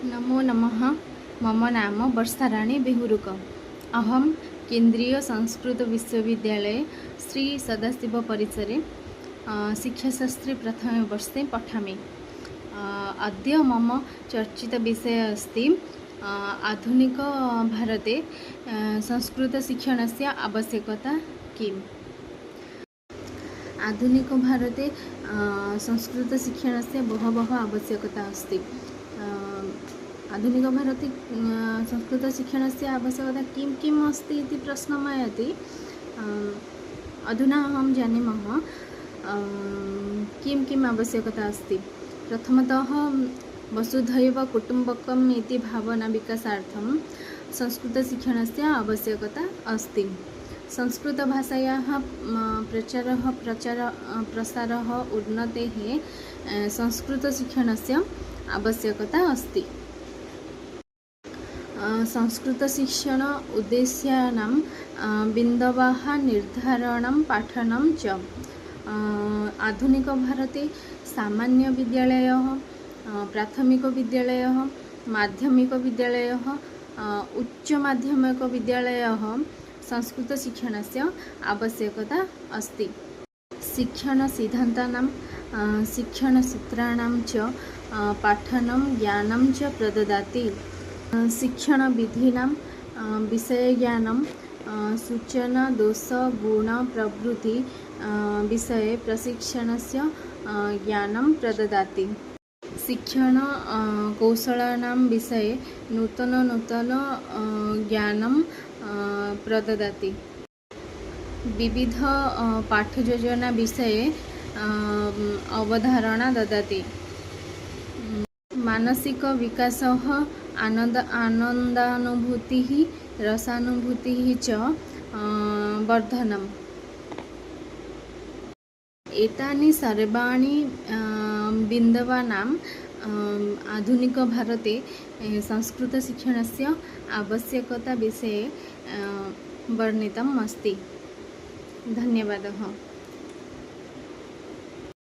नमो नमः। मम नाम वर्षाराणी बेहुरुक। अहम केन्द्रीय संस्कृत विश्वविद्यालय श्री सदाशिव परिसरे शिक्षाशास्त्री प्रथम वर्षे पठामि। अद्य मम चर्चित विषय अस्ति आधुनिक भारते संस्कृत शिक्षणस्य आवश्यकता किम्। आधुनिक भारते संस्कृत शिक्षणस्य बहवः आवश्यकता अस्ति। आधुनिक भारते संस्कृत शिक्षणस्य आवश्यकता किम् अस्ति इति प्रश्नम् आयाति। अधुना अहं जानीमः किम् आवश्यकता अस्ति। प्रथमतः वसुधैव कुटुम्बकम् इति भावना विकासार्थं संस्कृतशिक्षणस्य आवश्यकता अस्ति। संस्कृतभाषायाः प्रसारः उन्नतेः संस्कृतशिक्षणस्य आवश्यकता अस्ति। संस्कृतशिक्षण उद्देश्यानां बिन्दवः निर्धारणं पाठनं च। आधुनिकभारते सामान्यविद्यालयः, प्राथमिकविद्यालयः, माध्यमिकविद्यालयः, उच्चमाध्यमिकविद्यालयः संस्कृतशिक्षणस्य आवश्यकता अस्ति। शिक्षणसिद्धान्तानां शिक्षणसूत्राणां च पाठनं ज्ञानं च प्रददाति। शिक्षणविधीनां विषयज्ञानं सूचना दोष गुण प्रभृति विषये प्रशिक्षणस्य ज्ञानं प्रददाति। शिक्षण कौशलानां विषये नूतन ज्ञानं प्रददाति। विविध पाठ्ययोजना विषये अवधारणा ददाति। मानसिक विकासः आनन्दानुभूतिः रसानुभूतिः च वर्धनम्। एतानि सर्वाणि बिन्दवानाम् आधुनिकभारते संस्कृतशिक्षणस्य आवश्यकता विषये वर्णितम् अस्ति। धन्यवादः।